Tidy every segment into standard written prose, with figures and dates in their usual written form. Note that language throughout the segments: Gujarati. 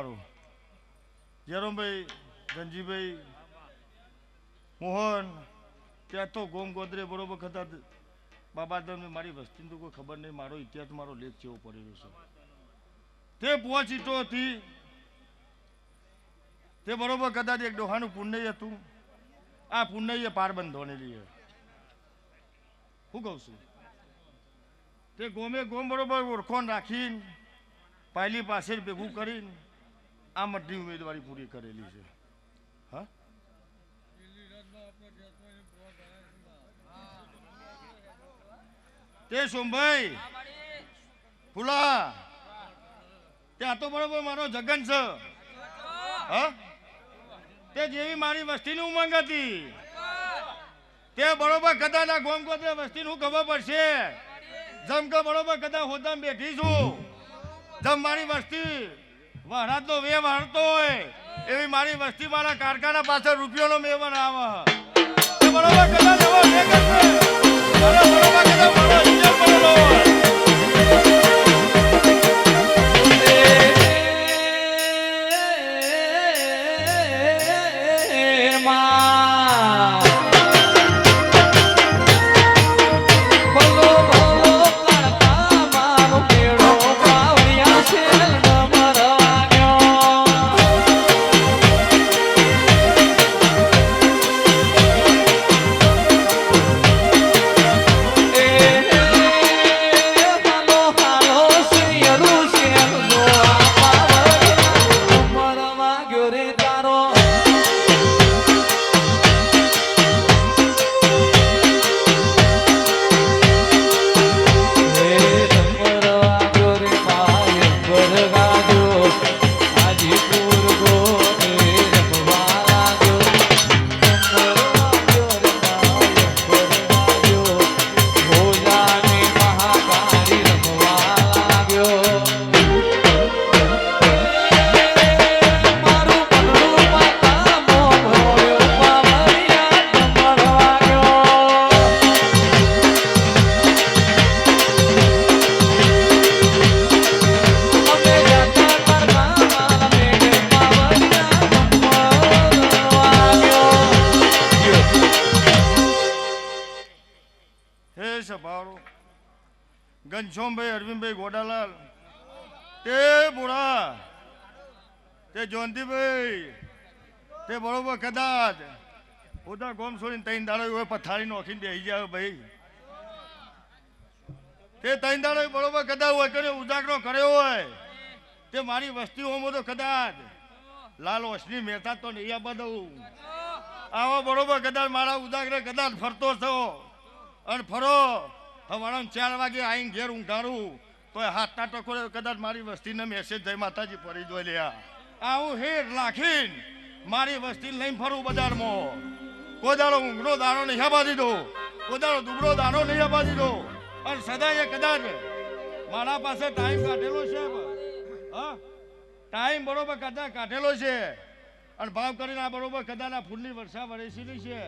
સવારો જેરોમભાઈ ધનજીભાઈ મોહન ત્યાં તો ગોમ ગોદરે બરોબર હતા બાબાધન મારી વસ્તીને તો કોઈ ખબર નહીં મારો ઇતિહાસ મારો લેખ જેવો પડેલો છે તે પહોંચીતો હતી તે બરોબર કદાચ એક ડોહાનું પુણ્ય હતું આ પુણ્ય પાર બંધોનેલી હું કહું છું તે ગોમે ગોમ બરોબર ઓળખોણ રાખીને પાયલી પાસે ભેગું કરીને આ મતની ઉમેદવારી પૂરી કરેલી છે હા તે સોમભાઈ ફુલા ત્યાં તો બરોબર મારો જગન છે હા તે જેવી મારી વસ્તીની ઉમંગ હતી તે બરોબર કદાચ ગોમ ગોત્રે વસ્તીનું ખબર પડશે જમ કે બરોબર કદાચ હોદામ બેઠી છું જમ મારી વસ્તી વહરાતનો વેવ હરતો હોય એવી મારી વસ્તી મારા કારખાના પાછળ રૂપિયાનો મેવન આવે બરોબર કદાચ હવે બે કરશે બરોબર કદાચ મારો ઇજ્જત પડેલો હોય ઘનશ્યામભાઈ અરવિંદભાઈ ગોડાલાલ તે બુડા તે જોનતીભાઈ તે બરોબર કદાચ ઉધા ગોમ છોડીને તૈન દાડો હોય પથારી નોખીને બેસી જાય ભાઈ તે તૈન દાડો બરોબર કદાચ હોય કે ઉજાગરો કર્યો હોય તે મારી વસ્તીઓમાં તો કદાચ લાલ ઓસની મહેતા તો નહીં આ બધું આવો બરોબર કદાચ મારા ઉજાગરે કદાચ ફરતો છો અને ફરો હવાણા 4 વાગે આવીને ઘેર ઊંઘાડું તો હાથના ટકોરે કદાચ મારી વસ્તીને મેસેજ જય માતાજી પડી જોઈ લ્યા આવું હેર રાખીને મારી વસ્તી લઈને ફરું બજારમાં કોઈ દાડો ઊંઘનો દાણો નહીં આપવા દીધો કોઈ દાડો દુબળો દાણો નહીં આપવા દીધો અને સદાય કદાચ મારા પાસે ટાઈમ કાઢેલો છે હા ટાઈમ બરોબર કદાચ કાઢેલો છે અને ભાવ કરીને આ બરોબર કદાચ આ ફૂલની વર્ષા વરેસીલી છે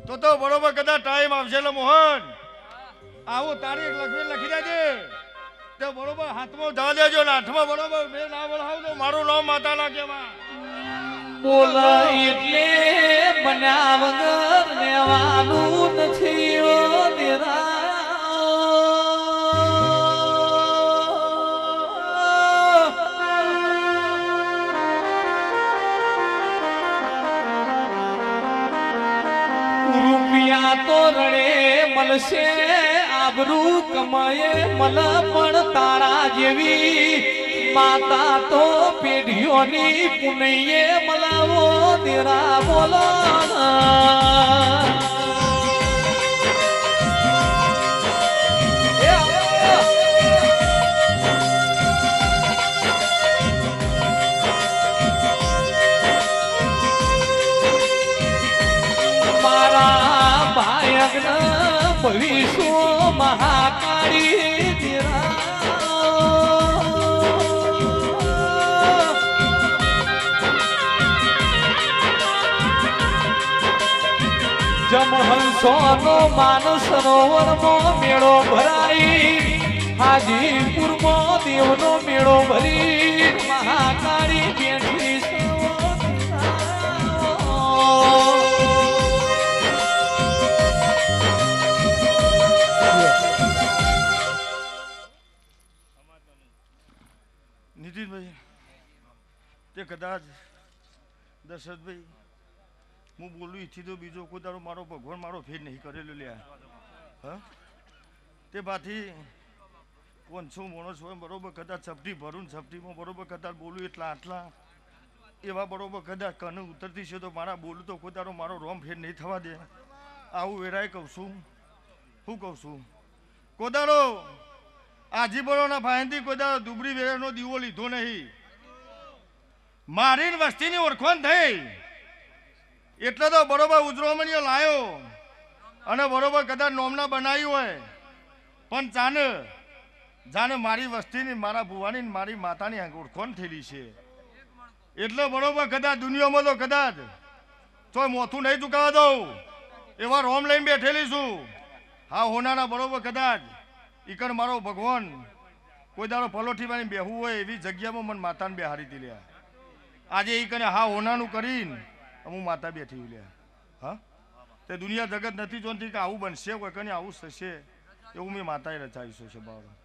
તો બરોબર કદાચ ટાઈમ આવશે મોહન આવું તારીખ લખી દેજે તો બરોબર હાથમાં જા દેજો ને હાથમાં બરોબર બે ના બોલાવજો મારું નામ માતા ના કહેવા બોલા એટલે બન્યા વગર લેવાનું નથી ઓ દેરા રૂપિયા તો રડે મળશે આબરૂ કમાએ મલ પણ તારા જેવી માતા તો પેઢીઓની પુનૈયે મલાવો દેરા બોલો મારા ભાયગ્ન ભવિષ્ય મહાકાળી દેરા જમહંસો નો માન સરોવર માં મેળો ભરાઈ હાજીપુરમાં દેવનો મેળો ભરી મહાકાળી બેઠી નીતિનભાઈ તે કદાચ દશરથભાઈ હું બોલું ઈથી તો બીજો કોઈ તારો મારો ભગવાન મારો ફેર નહીં કરેલો લ્યા હા તે બાથી 500 માણસ હોય બરોબર કદાચ સપટી ભરું સપટીમાં બરોબર કદાચ બોલું એટલા આટલા એવા બરોબર કદાચ કને ઉતરતી છે તો મારા બોલું તો કોઈ તારો મારો રોમ ફેર નહીં થવા દે આવું વેરાય કહું છું શું કહું છું કોદારો આજીબરોના ભાઈથી કોઈ દાડો દુબરી વેરાનો દીવો લીધો નહીં મારી વસ્તીની ઓળખાણ થઈ એટલે તો બરોબર ઉજરોમણીઓ લાયો અને બરોબર કદાચ નોમના બનાવ્યું હોય પણ જાને મારી વસ્તીની મારા ભુવાની મારી માતાની ઓળખાણ થયેલી છે એટલે બરોબર કદાચ દુનિયામાં તો કદાચ તો મોથું નહીં ચૂકાવા દઉં એવા રોમ લઈને બેઠેલી છું હા હોનાના બરોબર કદાચ ઈકણ મારો ભગવાન કોઈ દાડો પલોઠી વાળી બેહવું હોય એવી જગ્યામાં મને માતાને બેહારી હતી લ્યા આજે એ કને હા હોનાનું કરીને હું માતા બેઠી લ્યા હા તે દુનિયા જગત નથી જોનતી કે આવું બનશે કોઈ કને આવું થશે એવું મેં માતાએ રચાવીશું છે બાબા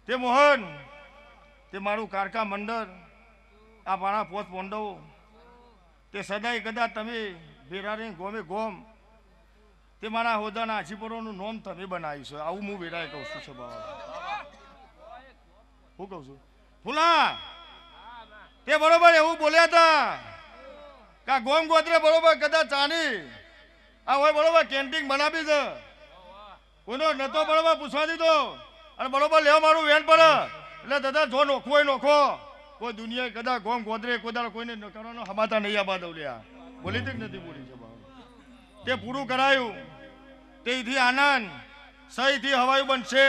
તે મોહન તે મારું કારકા મંડળ આ મારા પોત પોંડવો તે સદાય કદાચ તમે ભેરારી ગોમે ગોમ તે મારા હોદાના આજીપરોનું નોમ તમે બનાવ્યું છે આવું હું વેરાય કહું છું છે બાબા હું કહું છું ફૂલા તે બરોબર એવું બોલ્યા હતા કે ગોમ ગોત્રે બરોબર કદાચ ચાની આ હોય બરોબર કેન્ટીન બનાવી છે કોઈનો નતો બરોબર પૂછવા દીધો અને બરોબર લેવા મારું વેન પર એટલે દાદા જો નોખો હોય નોખો કોઈ દુનિયા કદાચ ગોમ ગોત્રે કોઈ કોઈને કરવાનો હમાતા નહીં આબા દઉં લ્યા બોલી હતી નથી બોલી છે બાબા તે પૂરું કરાયું તેથી આનંદ સહીથી હવાયું બનશે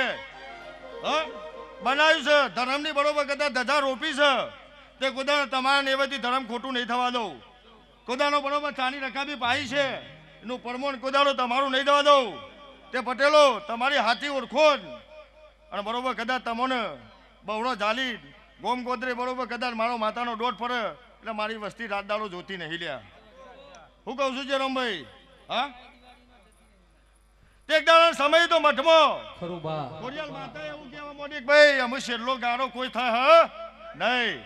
બનાવ્યું છે ધર્મની બરોબર કદાચ ધજા રોપી છે તે કોદાનો તમારા નેવેથી ધર્મ ખોટું નહીં થવા દઉં કોદાનો બરોબર ચાની રકાબી પાઈ છે એનું પરમોણ કોદાનો તમારું નહીં દેવા દઉં તે પટેલો તમારી હાથી ઓળખો અને બરોબર કદાચ તમને બવડો જાલી ગોમ ગોદરે બરોબર કદાચ મારો માતાનો દોઢ ફરે એટલે મારી વસ્તી રાત દાડો જોતી નહીં લ્યા હું કહું છું જયરામભાઈ હા એક દાડો સમય તો મઠમાં ખરું બા ખોડિયાલ માતા એવું કહેવા મોડી ભાઈ અમે છેલ્લો ગારો કોઈ થાય હા નહીં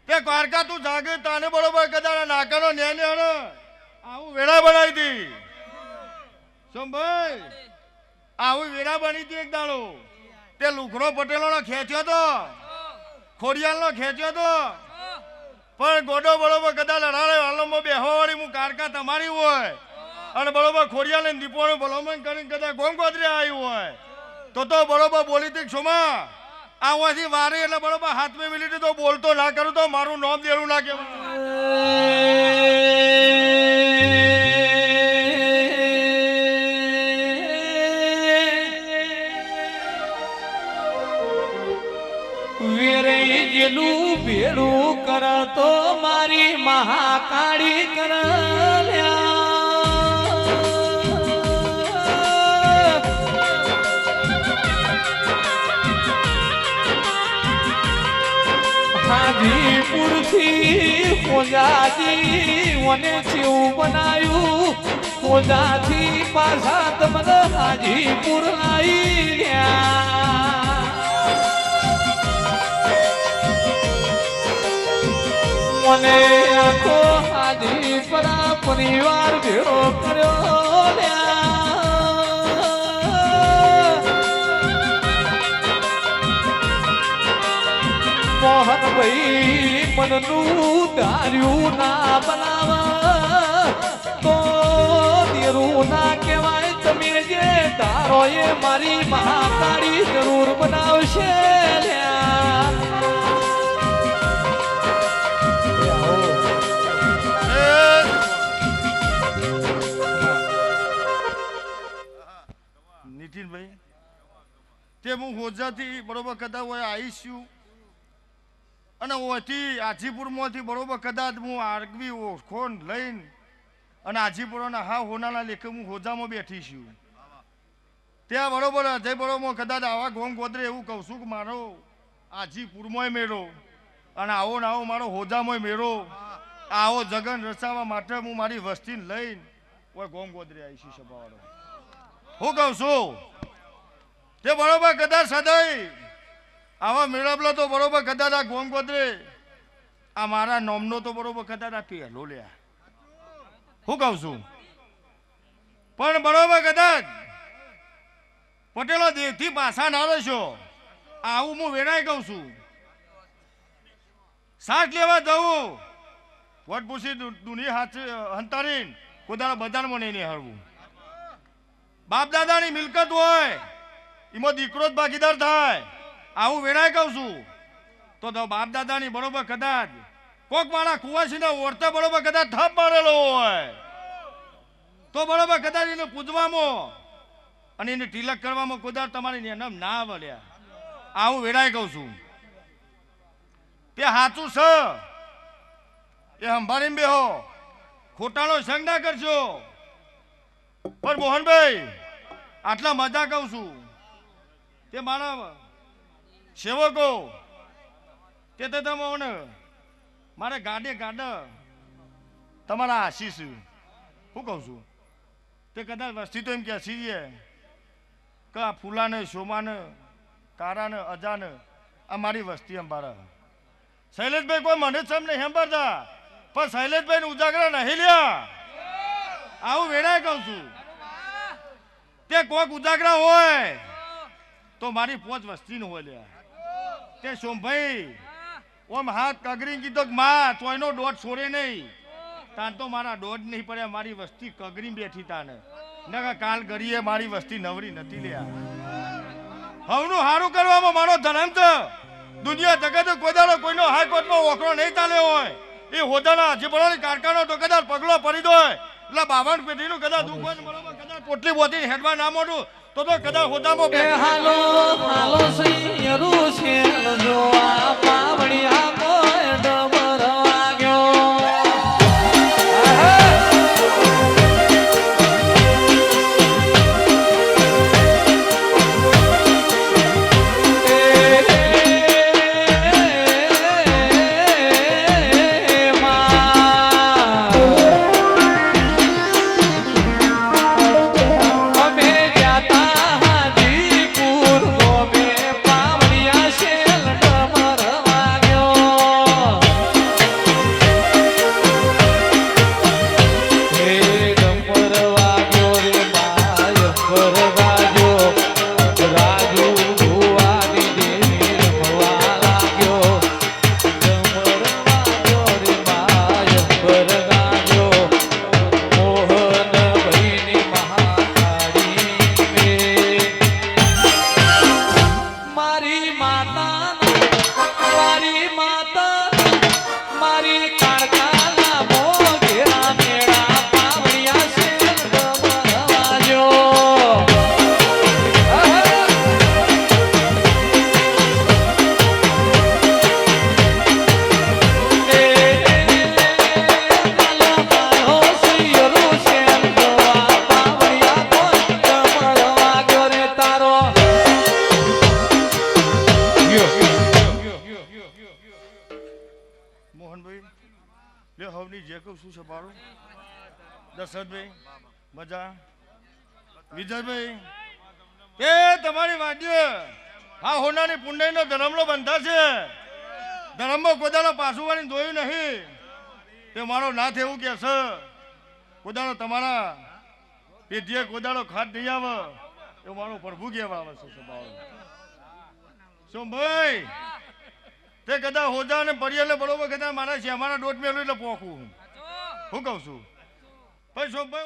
તે દ્વારકા તું જાગે તાને બરોબર કદાચ નાકાનો ન્યાને હણે આવું વેળા બનાવી હતી સોમભાઈ આવું વેળા બની હતી એક દાડો તે લુખરો પટેલોનો ખેંચ્યો તો ખોડિયાલનો ખેંચ્યો તો પણ ગોડો બરોબર કદાચ લડાડે આલમમાં બેહવાવાળી હું કારકા તમારી હોય અને બરોબર ખોડિયાલ ને દીપોનું ભલામણ કરીને કદાચ ગોમગોત્રી આવ્યું હોય તો બરોબર બોલી હતી સોમા આવવાથી વારે એટલે બરોબર હાથમાં મિલી તો બોલતો ના કરું તો મારું નામ દેવું ના કહેવાય વેરે જેલું ભેળું કરતો મારી મહાકાળી કરલ્યા હાજીપુરથી પોજાજી મને જેવું બનાવ્યું પોજાથી પાછા તમને હાજીપુર લાવી રહ્યા મને આખો હાજીપરા પરિવાર ભેળો કર્યો મોહનભાઈ મનનું ધાર્યું ના બનાવા તો દેરું ના કહેવાય તમે જે ધારો એ મારી મહાકાળી જરૂર બનાવશે નીતિનભાઈ તે હું હોજાથી બરોબર કદાચ હોય આવીશું અને ઓથી આજીપુરમાંથી બરોબર કદાચ હું આગવી ઓળખોન લઈને અને આજીપુરના હા હોનાના લેખે હું હોજામાં બેઠી છું ત્યાં બરોબર અજય બરોબર કદાચ આવા ગોમ ગોદરે એવું કહું છું કે મારો આજીપુરમાંય મેળો અને આવો ને આવો મારો હોજામાંય મેળો આવો જગન રચાવવા માટે હું મારી વસ્તીને લઈને કોઈ ગોમ ગોદરે આવીશું સભાવાળો હું કહું છું તે બરોબર કદાચ સદાય આવા મેળાપલો તો બરોબર કદાચ આ ગોમ ગોદરે આ મારા નોમનો તો બરોબર કદાચ આ પહેલો લ્યા હું કહું છું પણ બરોબર કદાચ પટેલો દેહથી પાછા ના રહેશો આવું હું વેરાઈ કહું છું સાથ લેવા જવું વટ પૂછી દુનિયા હાથ હંતારીને કોદાળા બજારમાં નહીં હરવું બાપ દાદાની મિલકત હોય એમાં દીકરો જ ભાગીદાર થાય આવું વેરાઈ કહું છું તો બાપ દાદાની બરોબર કદાચ કોક મારા કુવાસીના ઓરતા બરોબર કદાચ થપ મારેલો હોય તો બરોબર કદાચ એને પૂજવામાં અને એને તિલક કરવામાં કદાચ તમારી નામ ના વળ્યા આવું વેરાઈ કહું છું તે સાચું છે એ સંભાળીને બેહો ખોટાનો સંગ ના કરશો પણ મોહનભાઈ આટલા મજા કહું છું તે મારા સેવકો તે તો તમને મારે ગાડે તમારા આશીષ શું કહું છું તે કદાચ વસ્તી તો એમ કે છીએ કે આ ફૂલાને શોમાને તારાને અજાને આ મારી વસ્તી અંબારા શૈલેષભાઈ કોઈ મને જ નહીં સાંભળતા પણ શૈલેષભાઈ ને ઉજાગરા નહીં લ્યા આવું વેરાય કહું છું તે કોઈક ઉજાગરા હોય તો મારી પોચ વસ્તી નું હોય લ્યા તે સોમભાઈ ઓમ હાથ કગરી કીધો કે માં તોયનો દોઢ છોડે નહીં તાન તો મારા દોઢ નહીં પડ્યા મારી વસ્તી કગરી બેઠી તાને નકા કાલ ગરીએ મારી વસ્તી નવરી નથી લ્યા હવનું હારું કરવામાં મારો ધર્મ છે દુનિયા જગત કોદાળો કોઈનો હાઈકોર્ટમાં ઓખરો નહીં ચાલે હોય એ હોદાના જીબડાની કારખાનો તો કદાચ પગલો પડી દો એટલે 52 પેઢીનું કદાચ દુઃખ હોય બરોબર કદાચ પોટલી બોતી હેડમાં ના મોડું તો કદાચ હોદામાં હાલો હાલો સૈયરું છે જો આ પાવડિયા કોઈ ડબર વાગ્યો દશરથભાઈ મજા વિજયભાઈ એ તમારી વાદ્ય હા હોનાની પુંડાઈનો ધર્મનો બંધા છે ધર્મમાં કોદાળો પાછું વાળી જોયું નહીં તે મારો નાથ એવું કે છે કોદાળો તમારા પેઢીએ કોદાળો ખાટ નહીં આવે એવું મારો પ્રભુ કહેવા આવે છે સોમભાઈ તે કદાચ હોજા અને પડિયાલે બરોબર કદાચ મારા શ્યામાના દોટ મેળવું એટલે પોખું હું કહું છું ભાઈ સોમભાઈ